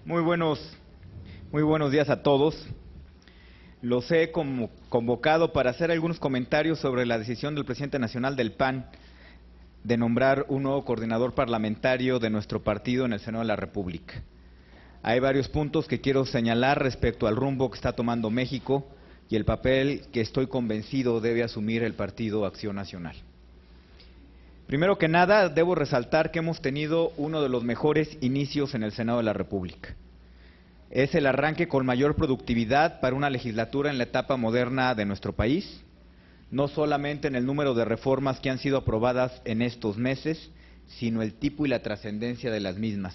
Muy buenos días a todos. Los he convocado para hacer algunos comentarios sobre la decisión del presidente nacional del PAN de nombrar un nuevo coordinador parlamentario de nuestro partido en el Senado de la República. Hay varios puntos que quiero señalar respecto al rumbo que está tomando México y el papel que estoy convencido debe asumir el Partido Acción Nacional. Primero que nada, debo resaltar que hemos tenido uno de los mejores inicios en el Senado de la República. Es el arranque con mayor productividad para una legislatura en la etapa moderna de nuestro país, no solamente en el número de reformas que han sido aprobadas en estos meses, sino el tipo y la trascendencia de las mismas.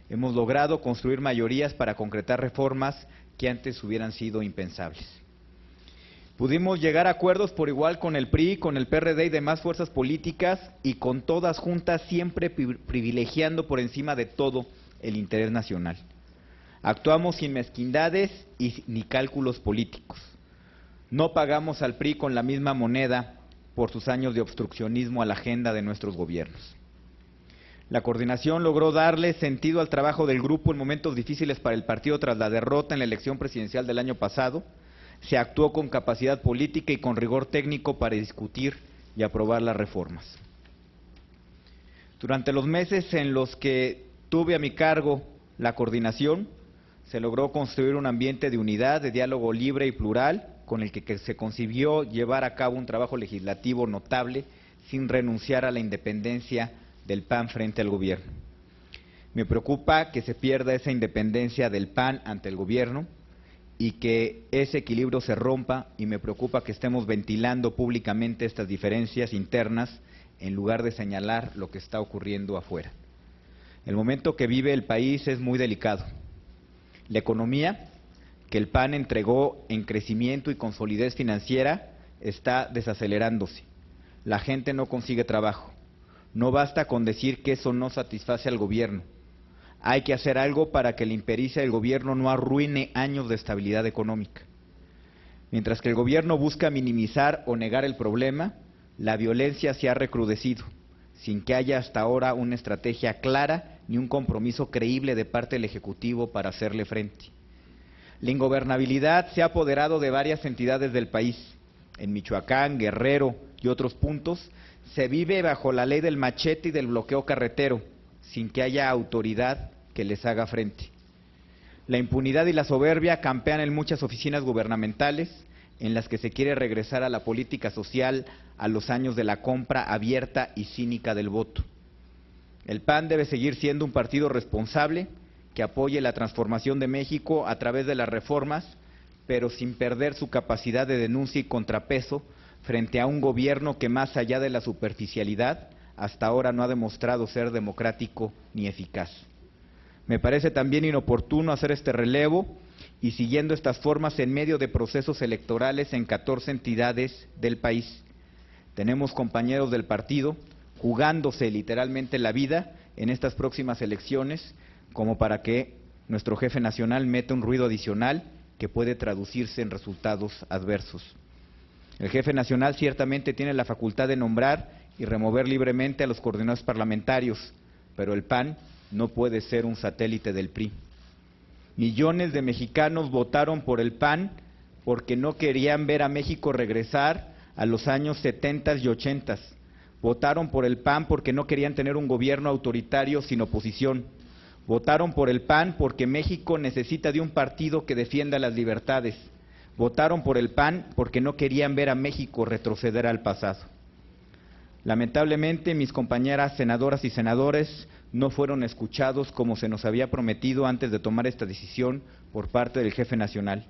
Hemos logrado construir mayorías para concretar reformas que antes hubieran sido impensables. Pudimos llegar a acuerdos por igual con el PRI, con el PRD y demás fuerzas políticas y con todas juntas siempre privilegiando por encima de todo el interés nacional. Actuamos sin mezquindades y ni cálculos políticos. No pagamos al PRI con la misma moneda por sus años de obstruccionismo a la agenda de nuestros gobiernos. La coordinación logró darle sentido al trabajo del grupo en momentos difíciles para el partido tras la derrota en la elección presidencial del año pasado. Se actuó con capacidad política y con rigor técnico para discutir y aprobar las reformas. Durante los meses en los que tuve a mi cargo la coordinación, se logró construir un ambiente de unidad, de diálogo libre y plural, con el que se concibió llevar a cabo un trabajo legislativo notable sin renunciar a la independencia del PAN frente al gobierno. Me preocupa que se pierda esa independencia del PAN ante el gobierno y que ese equilibrio se rompa, y me preocupa que estemos ventilando públicamente estas diferencias internas en lugar de señalar lo que está ocurriendo afuera. El momento que vive el país es muy delicado. La economía que el PAN entregó en crecimiento y con solidez financiera está desacelerándose. La gente no consigue trabajo. No basta con decir que eso no satisface al gobierno. Hay que hacer algo para que la impericia del gobierno no arruine años de estabilidad económica. Mientras que el gobierno busca minimizar o negar el problema, la violencia se ha recrudecido, sin que haya hasta ahora una estrategia clara ni un compromiso creíble de parte del Ejecutivo para hacerle frente. La ingobernabilidad se ha apoderado de varias entidades del país. En Michoacán, Guerrero y otros puntos, se vive bajo la ley del machete y del bloqueo carretero, sin que haya autoridad que les haga frente. La impunidad y la soberbia campean en muchas oficinas gubernamentales, en las que se quiere regresar a la política social a los años de la compra abierta y cínica del voto. El PAN debe seguir siendo un partido responsable que apoye la transformación de México a través de las reformas, pero sin perder su capacidad de denuncia y contrapeso frente a un gobierno que, más allá de la superficialidad, hasta ahora no ha demostrado ser democrático ni eficaz. Me parece también inoportuno hacer este relevo y siguiendo estas formas en medio de procesos electorales en 14 entidades del país. Tenemos compañeros del partido jugándose literalmente la vida en estas próximas elecciones, como para que nuestro jefe nacional meta un ruido adicional que puede traducirse en resultados adversos. El jefe nacional ciertamente tiene la facultad de nombrar y remover libremente a los coordinadores parlamentarios, pero el PAN no puede ser un satélite del PRI. Millones de mexicanos votaron por el PAN porque no querían ver a México regresar a los años 70 y 80. Votaron por el PAN porque no querían tener un gobierno autoritario sin oposición. Votaron por el PAN porque México necesita de un partido que defienda las libertades. Votaron por el PAN porque no querían ver a México retroceder al pasado. Lamentablemente, mis compañeras senadoras y senadores no fueron escuchados como se nos había prometido antes de tomar esta decisión por parte del jefe nacional.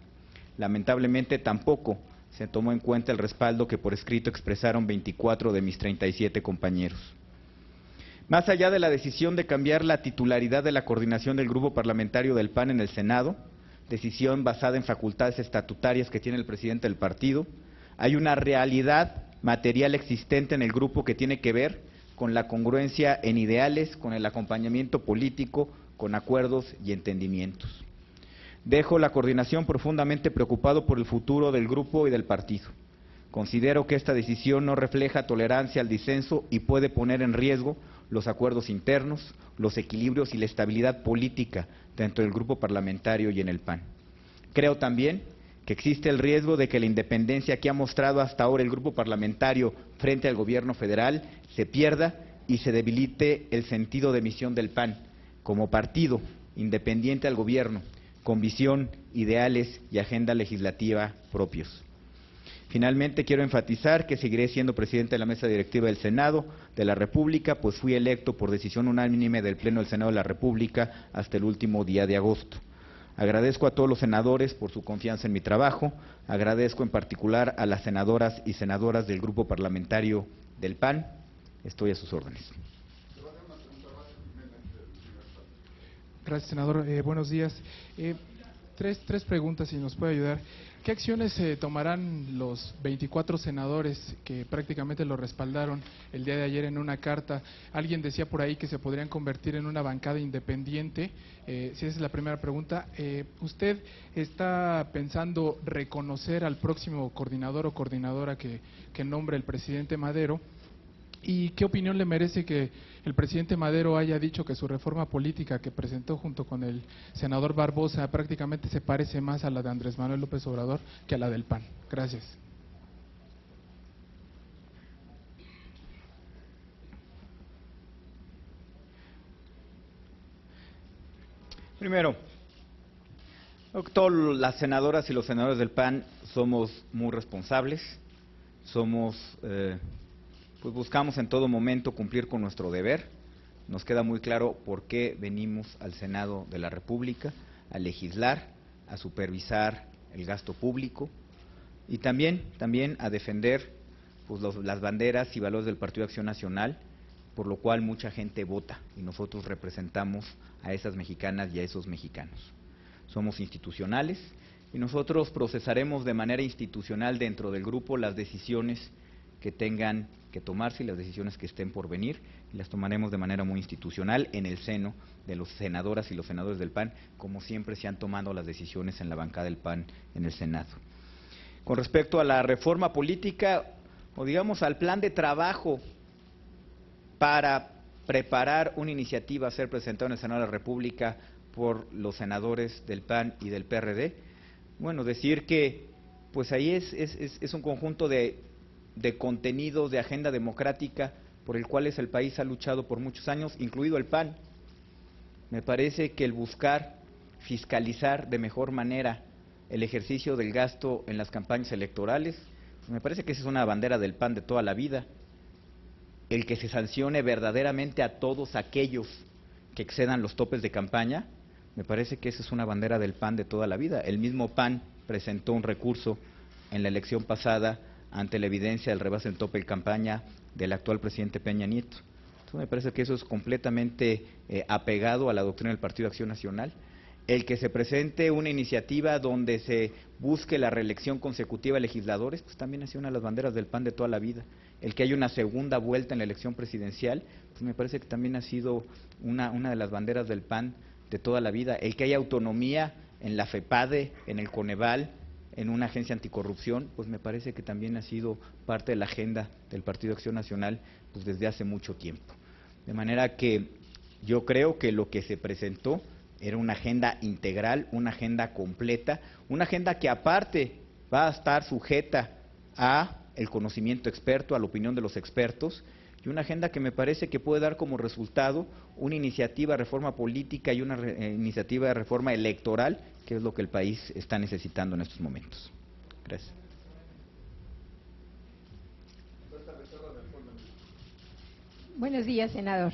Lamentablemente, tampoco se tomó en cuenta el respaldo que por escrito expresaron 24 de mis 37 compañeros. Más allá de la decisión de cambiar la titularidad de la coordinación del grupo parlamentario del PAN en el Senado, decisión basada en facultades estatutarias que tiene el presidente del partido, hay una realidad material existente en el grupo que tiene que ver con la congruencia en ideales, con el acompañamiento político, con acuerdos y entendimientos. Dejo la coordinación profundamente preocupado por el futuro del grupo y del partido. Considero que esta decisión no refleja tolerancia al disenso y puede poner en riesgo los acuerdos internos, los equilibrios y la estabilidad política dentro del grupo parlamentario y en el PAN. Creo también que existe el riesgo de que la independencia que ha mostrado hasta ahora el grupo parlamentario frente al gobierno federal se pierda y se debilite el sentido de misión del PAN como partido independiente al gobierno, con visión, ideales y agenda legislativa propios. Finalmente, quiero enfatizar que seguiré siendo presidente de la mesa directiva del Senado de la República, pues fui electo por decisión unánime del Pleno del Senado de la República hasta el último día de agosto. Agradezco a todos los senadores por su confianza en mi trabajo, agradezco en particular a las senadoras y senadoras del grupo parlamentario del PAN. Estoy a sus órdenes. Gracias, senador. Buenos días. Tres preguntas, si nos puede ayudar. ¿Qué acciones tomarán los 24 senadores que prácticamente lo respaldaron el día de ayer en una carta? Alguien decía por ahí que se podrían convertir en una bancada independiente. Si esa es la primera pregunta. ¿Usted está pensando reconocer al próximo coordinador o coordinadora que nombre el presidente Madero? ¿Y qué opinión le merece que el presidente Madero haya dicho que su reforma política que presentó junto con el senador Barbosa prácticamente se parece más a la de Andrés Manuel López Obrador que a la del PAN? Gracias. Primero, todas las senadoras y los senadores del PAN somos muy responsables, pues buscamos en todo momento cumplir con nuestro deber. Nos queda muy claro por qué venimos al Senado de la República, a legislar, a supervisar el gasto público y también a defender pues, las banderas y valores del Partido Acción Nacional, por lo cual mucha gente vota y nosotros representamos a esas mexicanas y a esos mexicanos. Somos institucionales y nosotros procesaremos de manera institucional dentro del grupo las decisiones que tengan que tomarse y las decisiones que estén por venir, y las tomaremos de manera muy institucional en el seno de los senadoras y los senadores del PAN, como siempre se han tomado las decisiones en la bancada del PAN en el Senado. Con respecto a la reforma política, o digamos al plan de trabajo para preparar una iniciativa a ser presentada en el Senado de la República por los senadores del PAN y del PRD, bueno, decir que pues ahí es un conjunto de contenido, de agenda democrática por el cual el país ha luchado por muchos años, incluido el PAN. Me parece que el buscar fiscalizar de mejor manera el ejercicio del gasto en las campañas electorales, pues me parece que esa es una bandera del PAN de toda la vida. El que se sancione verdaderamente a todos aquellos que excedan los topes de campaña, me parece que esa es una bandera del PAN de toda la vida. El mismo PAN presentó un recurso en la elección pasada ante la evidencia del rebase en tope de campaña del actual presidente Peña Nieto. Entonces me parece que eso es completamente apegado a la doctrina del Partido Acción Nacional. El que se presente una iniciativa donde se busque la reelección consecutiva de legisladores, pues también ha sido una de las banderas del PAN de toda la vida. El que haya una segunda vuelta en la elección presidencial, pues me parece que también ha sido una de las banderas del PAN de toda la vida. El que haya autonomía en la FEPADE, en el Coneval, en una agencia anticorrupción, pues me parece que también ha sido parte de la agenda del Partido Acción Nacional pues desde hace mucho tiempo. De manera que yo creo que lo que se presentó era una agenda integral, una agenda completa, una agenda que aparte va a estar sujeta a el conocimiento experto, a la opinión de los expertos, y una agenda que me parece que puede dar como resultado una iniciativa de reforma política y una iniciativa de reforma electoral, que es lo que el país está necesitando en estos momentos. Gracias. Buenos días, senador.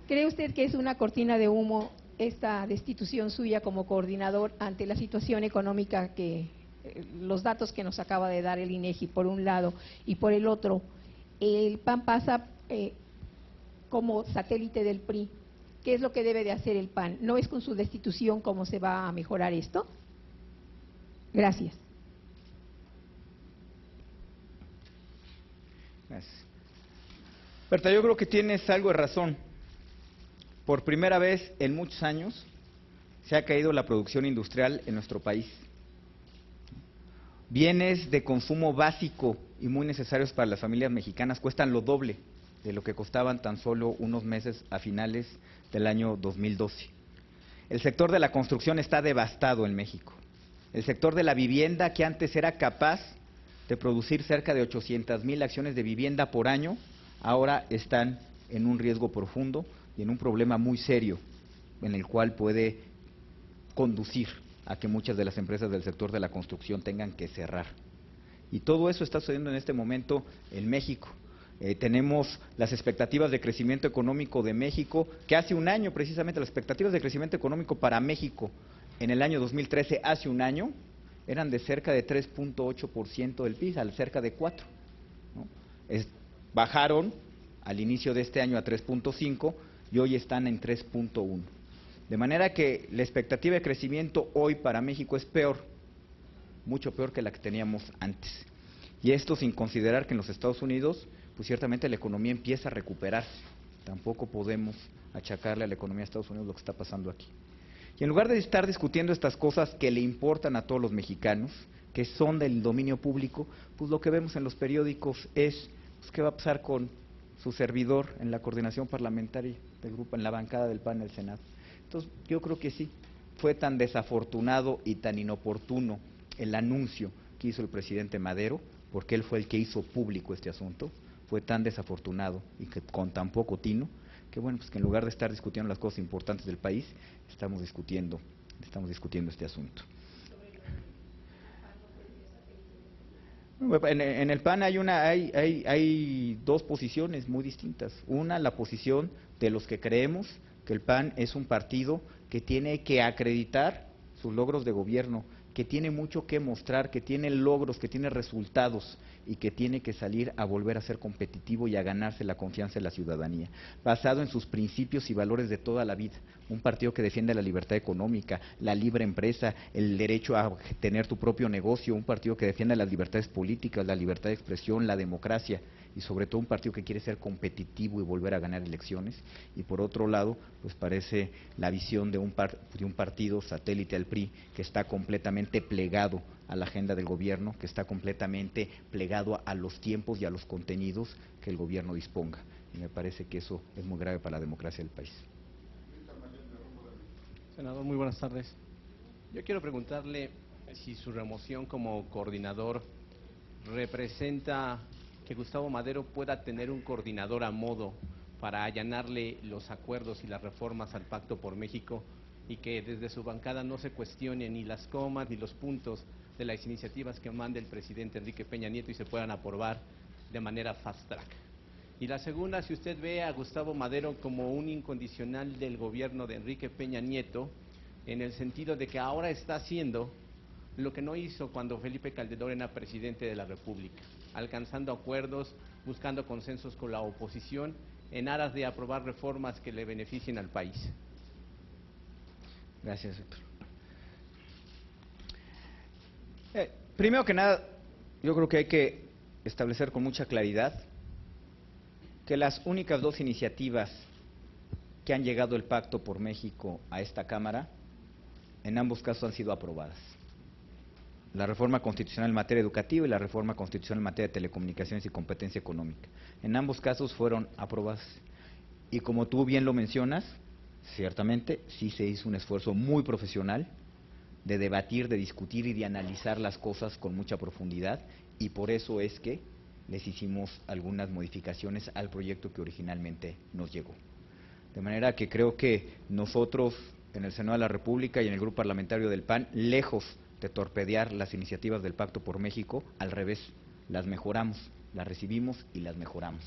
¿Cree usted que es una cortina de humo esta destitución suya como coordinador ante la situación económica que los datos que nos acaba de dar el INEGI por un lado, y por el otro el PAN pasa como satélite del PRI? ¿Qué es lo que debe de hacer el PAN? ¿No es con su destitución cómo se va a mejorar esto? Gracias. Gracias. Berta, yo creo que tienes algo de razón. Por primera vez en muchos años se ha caído la producción industrial en nuestro país. Bienes de consumo básico y muy necesarios para las familias mexicanas cuestan lo doble de lo que costaban tan solo unos meses a finales del año 2012. El sector de la construcción está devastado en México. El sector de la vivienda, que antes era capaz de producir cerca de 800,000 acciones de vivienda por año, ahora están en un riesgo profundo y en un problema muy serio, en el cual puede conducir a que muchas de las empresas del sector de la construcción tengan que cerrar. Y todo eso está sucediendo en este momento en México. Tenemos las expectativas de crecimiento económico de México, que hace un año precisamente las expectativas de crecimiento económico para México en el año 2013, hace un año, eran de cerca de 3.8% del PIB, al cerca de 4%, ¿no? Bajaron al inicio de este año a 3.5 y hoy están en 3.1. De manera que la expectativa de crecimiento hoy para México es peor, mucho peor que la que teníamos antes. Y esto sin considerar que en los Estados Unidos, pues ciertamente la economía empieza a recuperarse. Tampoco podemos achacarle a la economía de Estados Unidos lo que está pasando aquí. Y en lugar de estar discutiendo estas cosas que le importan a todos los mexicanos, que son del dominio público, pues lo que vemos en los periódicos es pues, qué va a pasar con su servidor en la coordinación parlamentaria del grupo, en la bancada del PAN en el Senado. Entonces, yo creo que sí, fue tan desafortunado y tan inoportuno el anuncio que hizo el presidente Madero, porque él fue el que hizo público este asunto, fue tan desafortunado y que con tan poco tino, que bueno, pues que en lugar de estar discutiendo las cosas importantes del país, estamos discutiendo este asunto. En el PAN hay dos posiciones muy distintas. Una, la posición de los que creemos que el PAN es un partido que tiene que acreditar sus logros de gobierno, que tiene mucho que mostrar, que tiene logros, que tiene resultados y que tiene que salir a volver a ser competitivo y a ganarse la confianza de la ciudadanía, basado en sus principios y valores de toda la vida. Un partido que defiende la libertad económica, la libre empresa, el derecho a tener tu propio negocio, un partido que defiende las libertades políticas, la libertad de expresión, la democracia, y sobre todo un partido que quiere ser competitivo y volver a ganar elecciones. Y por otro lado, pues parece la visión de un partido satélite al PRI que está completamente plegado a la agenda del gobierno, que está completamente plegado a los tiempos y a los contenidos que el gobierno disponga. Y me parece que eso es muy grave para la democracia del país. Senador, muy buenas tardes. Yo quiero preguntarle si su remoción como coordinador representa que Gustavo Madero pueda tener un coordinador a modo para allanarle los acuerdos y las reformas al Pacto por México, y que desde su bancada no se cuestione ni las comas ni los puntos de las iniciativas que mande el presidente Enrique Peña Nieto y se puedan aprobar de manera fast track. Y la segunda, si usted ve a Gustavo Madero como un incondicional del gobierno de Enrique Peña Nieto, en el sentido de que ahora está haciendo lo que no hizo cuando Felipe Calderón era presidente de la República, alcanzando acuerdos, buscando consensos con la oposición, en aras de aprobar reformas que le beneficien al país. Gracias, Héctor. Primero que nada, yo creo que hay que establecer con mucha claridad que las únicas dos iniciativas que han llegado el Pacto por México a esta Cámara, en ambos casos han sido aprobadas. La reforma constitucional en materia educativa y la reforma constitucional en materia de telecomunicaciones y competencia económica. En ambos casos fueron aprobadas. Y como tú bien lo mencionas, ciertamente sí se hizo un esfuerzo muy profesional de debatir, de discutir y de analizar las cosas con mucha profundidad, y por eso es que les hicimos algunas modificaciones al proyecto que originalmente nos llegó. De manera que creo que nosotros en el Senado de la República y en el Grupo Parlamentario del PAN, lejos de torpedear las iniciativas del Pacto por México, al revés, las mejoramos, las recibimos y las mejoramos.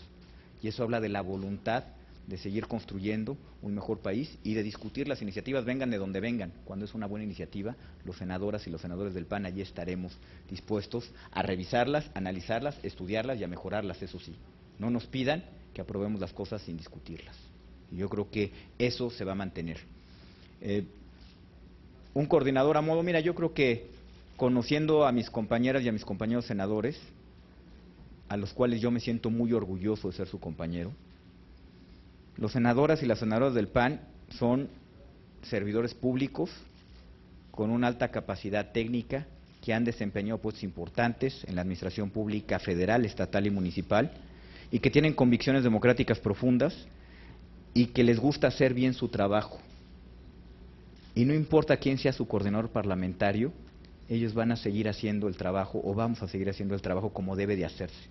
Y eso habla de la voluntad de seguir construyendo un mejor país y de discutir las iniciativas, vengan de donde vengan. Cuando es una buena iniciativa, los senadoras y los senadores del PAN allí estaremos dispuestos a revisarlas, analizarlas, estudiarlas y a mejorarlas, eso sí. No nos pidan que aprobemos las cosas sin discutirlas. Y yo creo que eso se va a mantener. Un coordinador a modo, mira, yo creo que conociendo a mis compañeras y a mis compañeros senadores, a los cuales yo me siento muy orgulloso de ser su compañero, los senadoras y las senadoras del PAN son servidores públicos con una alta capacidad técnica, que han desempeñado puestos importantes en la administración pública federal, estatal y municipal, y que tienen convicciones democráticas profundas y que les gusta hacer bien su trabajo. Y no importa quién sea su coordinador parlamentario, ellos van a seguir haciendo el trabajo, o vamos a seguir haciendo el trabajo como debe de hacerse,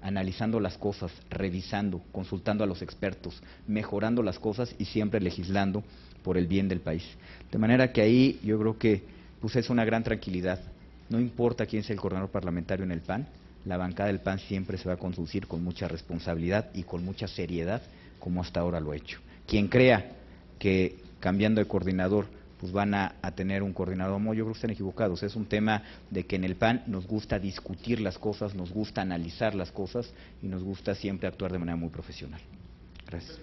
analizando las cosas, revisando, consultando a los expertos, mejorando las cosas y siempre legislando por el bien del país. De manera que ahí yo creo que pues es una gran tranquilidad. No importa quién sea el coordinador parlamentario en el PAN, la bancada del PAN siempre se va a conducir con mucha responsabilidad y con mucha seriedad, como hasta ahora lo ha hecho. Quien crea que cambiando de coordinador pues van a tener un coordinador, yo creo que están equivocados. Es un tema de que en el PAN nos gusta discutir las cosas, nos gusta analizar las cosas y nos gusta siempre actuar de manera muy profesional. Gracias.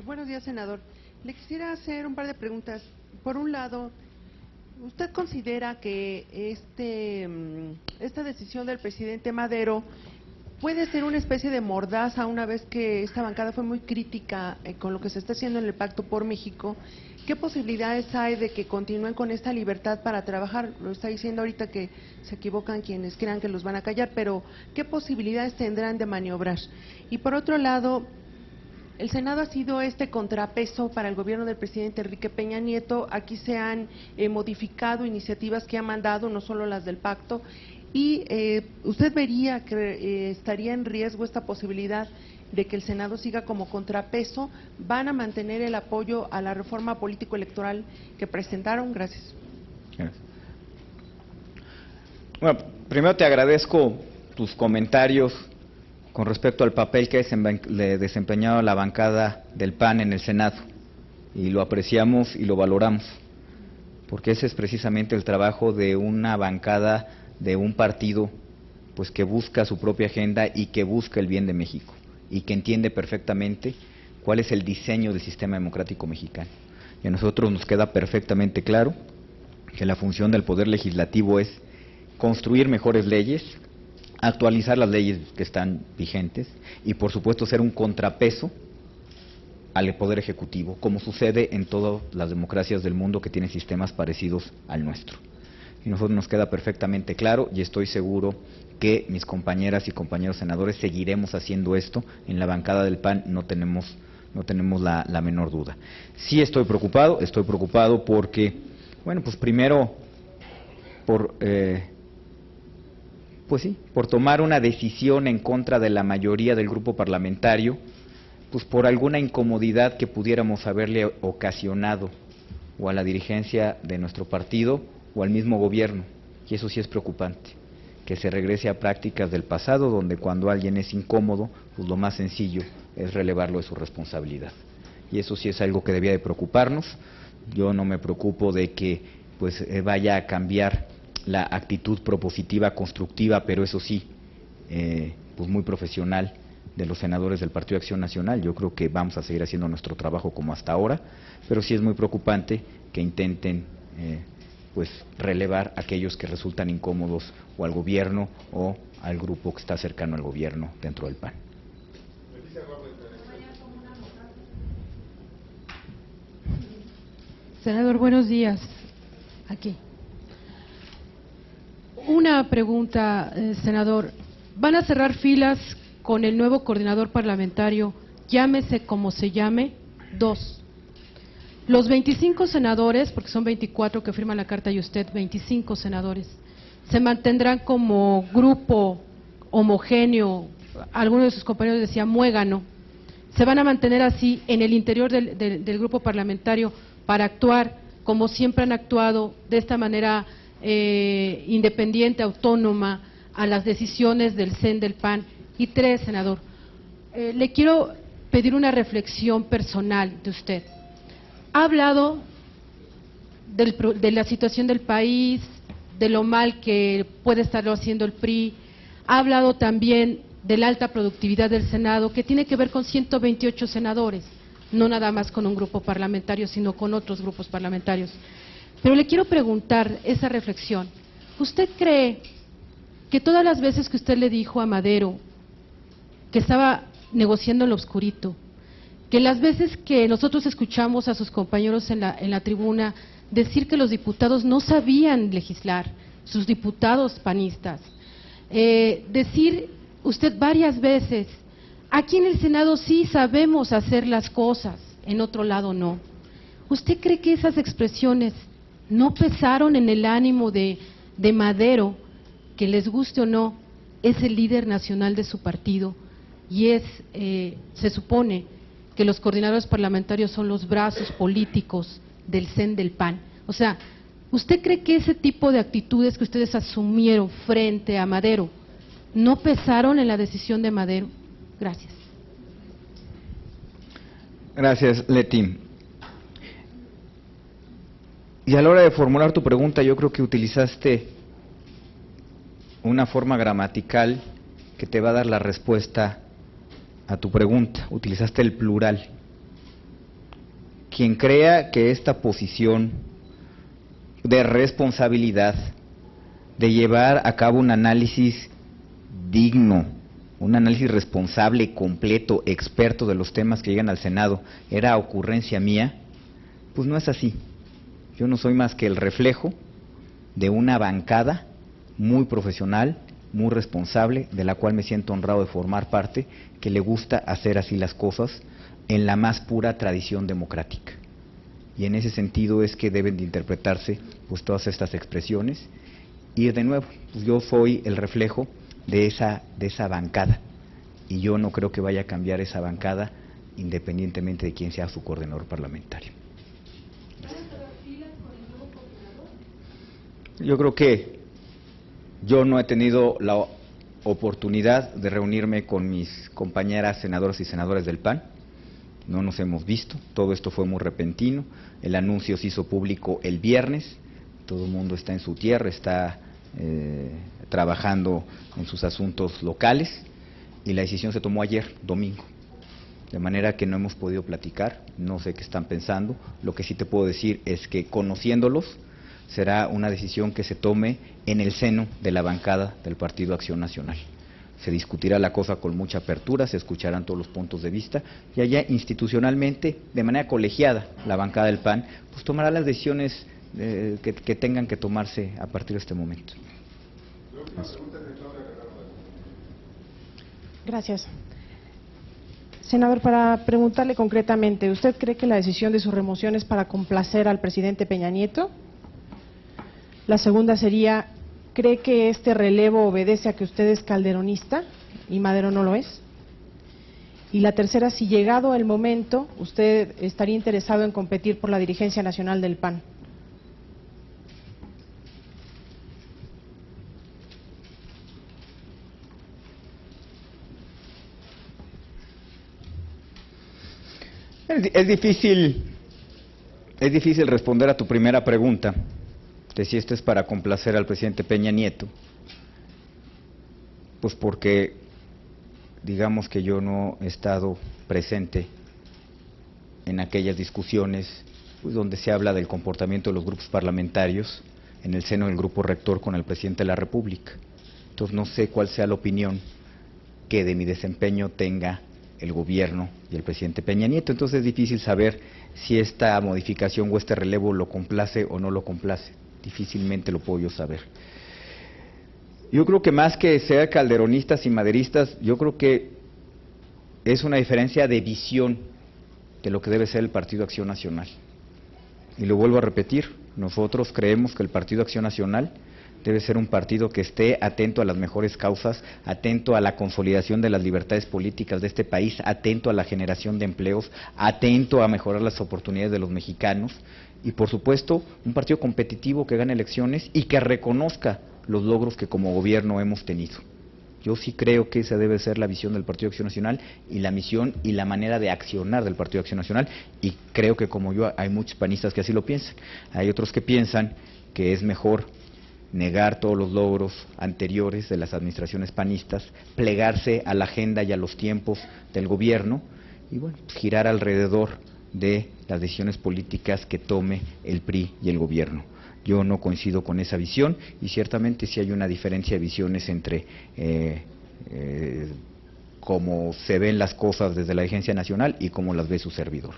Buenos días, senador. Le quisiera hacer un par de preguntas. Por un lado, ¿usted considera que esta decisión del presidente Madero puede ser una especie de mordaza, una vez que esta bancada fue muy crítica con lo que se está haciendo en el Pacto por México? ¿Qué posibilidades hay de que continúen con esta libertad para trabajar? Lo está diciendo ahorita que se equivocan quienes crean que los van a callar, pero ¿qué posibilidades tendrán de maniobrar? Y por otro lado, el Senado ha sido este contrapeso para el gobierno del presidente Enrique Peña Nieto. Aquí se han modificado iniciativas que ha mandado, no solo las del pacto, y ¿usted vería que estaría en riesgo esta posibilidad de que el Senado siga como contrapeso? ¿Van a mantener el apoyo a la reforma político-electoral que presentaron? Gracias. Bueno, primero te agradezco tus comentarios con respecto al papel que ha desempeñado la bancada del PAN en el Senado, y lo apreciamos y lo valoramos, porque ese es precisamente el trabajo de una bancada, de un partido pues que busca su propia agenda y que busca el bien de México, y que entiende perfectamente cuál es el diseño del sistema democrático mexicano. Y a nosotros nos queda perfectamente claro que la función del Poder Legislativo es construir mejores leyes, actualizar las leyes que están vigentes y, por supuesto, ser un contrapeso al Poder Ejecutivo, como sucede en todas las democracias del mundo que tienen sistemas parecidos al nuestro. Y a nosotros nos queda perfectamente claro, y estoy seguro que mis compañeras y compañeros senadores seguiremos haciendo esto. En la bancada del PAN no tenemos la menor duda. Sí estoy preocupado porque, bueno, pues primero por tomar una decisión en contra de la mayoría del grupo parlamentario, pues por alguna incomodidad que pudiéramos haberle ocasionado o a la dirigencia de nuestro partido o al mismo gobierno, y eso sí es preocupante, que se regrese a prácticas del pasado, donde cuando alguien es incómodo, pues lo más sencillo es relevarlo de su responsabilidad, y eso sí es algo que debía de preocuparnos. Yo no me preocupo de que pues vaya a cambiar la actitud propositiva, constructiva, pero eso sí, pues muy profesional de los senadores del Partido de Acción Nacional. Yo creo que vamos a seguir haciendo nuestro trabajo como hasta ahora, pero sí es muy preocupante que intenten pues relevar a aquellos que resultan incómodos o al gobierno o al grupo que está cercano al gobierno dentro del PAN. Senador, buenos días. Aquí. Una pregunta, senador. ¿Van a cerrar filas con el nuevo coordinador parlamentario, llámese como se llame? 2. Los 25 senadores, porque son 24 que firman la carta y usted, 25 senadores, ¿se mantendrán como grupo homogéneo? Algunos de sus compañeros decían muégano. ¿Se van a mantener así en el interior del grupo parlamentario para actuar como siempre han actuado, de esta manera independiente, autónoma, a las decisiones del CEN del PAN? Y 3, senador, le quiero pedir una reflexión personal de usted. Ha hablado de la situación del país, de lo mal que puede estarlo haciendo el PRI, ha hablado también de la alta productividad del Senado, que tiene que ver con 128 senadores, no nada más con un grupo parlamentario, sino con otros grupos parlamentarios. Pero le quiero preguntar esa reflexión. ¿Usted cree que todas las veces que usted le dijo a Madero que estaba negociando en lo oscurito, que las veces que nosotros escuchamos a sus compañeros en la tribuna decir que los diputados no sabían legislar, sus diputados panistas, decir usted varias veces, aquí en el Senado sí sabemos hacer las cosas, en otro lado no. ¿Usted cree que esas expresiones no pesaron en el ánimo de Madero, que les guste o no, es el líder nacional de su partido y se supone que los coordinadores parlamentarios son los brazos políticos del CEN del PAN? O sea, ¿usted cree que ese tipo de actitudes que ustedes asumieron frente a Madero no pesaron en la decisión de Madero? Gracias. Gracias, Leti. Y a la hora de formular tu pregunta, yo creo que utilizaste una forma gramatical que te va a dar la respuesta a tu pregunta. Utilizaste el plural. Quien crea que esta posición de responsabilidad, de llevar a cabo un análisis digno, un análisis responsable, completo, experto de los temas que llegan al Senado, era ocurrencia mía, pues no es así. Yo no soy más que el reflejo de una bancada muy profesional, muy responsable, de la cual me siento honrado de formar parte, que le gusta hacer así las cosas en la más pura tradición democrática. Y en ese sentido es que deben de interpretarse pues todas estas expresiones. Y de nuevo, pues yo soy el reflejo de esa bancada, y yo no creo que vaya a cambiar esa bancada independientemente de quién sea su coordinador parlamentario. Yo creo que yo no he tenido la oportunidad de reunirme con mis compañeras senadoras y senadores del PAN, no nos hemos visto, todo esto fue muy repentino, el anuncio se hizo público el viernes, todo el mundo está en su tierra, está trabajando en sus asuntos locales, y la decisión se tomó ayer, domingo, de manera que no hemos podido platicar, no sé qué están pensando. Lo que sí te puedo decir es que conociéndolos, será una decisión que se tome en el seno de la bancada del Partido Acción Nacional. Se discutirá la cosa con mucha apertura, se escucharán todos los puntos de vista, y allá institucionalmente, de manera colegiada, la bancada del PAN, pues tomará las decisiones que tengan que tomarse a partir de este momento. Gracias. Senador, para preguntarle concretamente, ¿usted cree que la decisión de su remoción es para complacer al presidente Peña Nieto? La segunda sería, ¿cree que este relevo obedece a que usted es calderonista y Madero no lo es? Y la tercera, si llegado el momento, ¿usted estaría interesado en competir por la dirigencia nacional del PAN? Es difícil responder a tu primera pregunta, de si esto es para complacer al presidente Peña Nieto, pues porque digamos que yo no he estado presente en aquellas discusiones pues, donde se habla del comportamiento de los grupos parlamentarios en el seno del grupo rector con el presidente de la República. Entonces no sé cuál sea la opinión que de mi desempeño tenga el gobierno y el presidente Peña Nieto. Entonces es difícil saber si esta modificación o este relevo lo complace o no lo complace. Difícilmente lo puedo yo saber. Yo creo que más que ser calderonistas y maderistas, yo creo que es una diferencia de visión de lo que debe ser el Partido Acción Nacional. Y lo vuelvo a repetir, nosotros creemos que el Partido Acción Nacional debe ser un partido que esté atento a las mejores causas, atento a la consolidación de las libertades políticas de este país, atento a la generación de empleos, atento a mejorar las oportunidades de los mexicanos y, por supuesto, un partido competitivo que gane elecciones y que reconozca los logros que como gobierno hemos tenido. Yo sí creo que esa debe ser la visión del Partido Acción Nacional y la misión y la manera de accionar del Partido Acción Nacional, y creo que como yo hay muchos panistas que así lo piensan. Hay otros que piensan que es mejor negar todos los logros anteriores de las administraciones panistas, plegarse a la agenda y a los tiempos del gobierno y bueno, girar alrededor de las decisiones políticas que tome el PRI y el gobierno. Yo no coincido con esa visión y ciertamente sí hay una diferencia de visiones entre cómo se ven las cosas desde la dirigencia nacional y cómo las ve su servidor.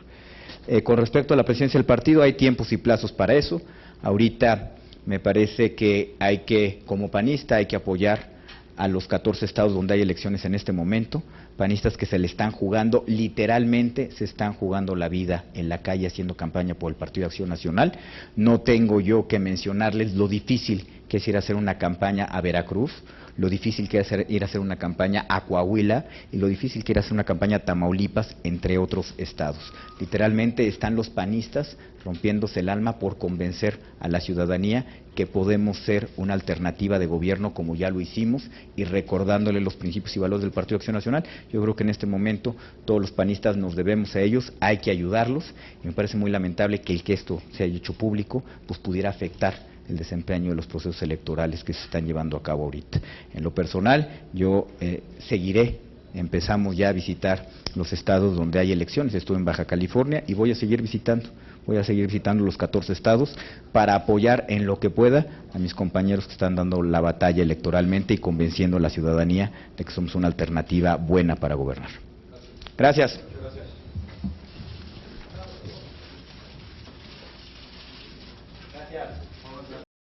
Con respecto a la presidencia del partido, hay tiempos y plazos para eso. Ahorita me parece que hay que, como panista, hay que apoyar a los 14 estados donde hay elecciones en este momento, panistas que se le están jugando, literalmente se están jugando la vida en la calle haciendo campaña por el Partido de Acción Nacional. No tengo yo que mencionarles lo difícil que es ir a hacer una campaña a Veracruz, lo difícil que es ir a hacer una campaña a Coahuila y lo difícil que era hacer una campaña a Tamaulipas, entre otros estados. Literalmente están los panistas rompiéndose el alma por convencer a la ciudadanía que podemos ser una alternativa de gobierno como ya lo hicimos y recordándole los principios y valores del Partido de Acción Nacional. Yo creo que en este momento todos los panistas nos debemos a ellos, hay que ayudarlos y me parece muy lamentable que el que esto se haya hecho público pues pudiera afectar el desempeño de los procesos electorales que se están llevando a cabo ahorita. En lo personal, yo seguiré, empezamos ya a visitar los estados donde hay elecciones, estuve en Baja California y voy a seguir visitando los 14 estados para apoyar en lo que pueda a mis compañeros que están dando la batalla electoralmente y convenciendo a la ciudadanía de que somos una alternativa buena para gobernar. Gracias.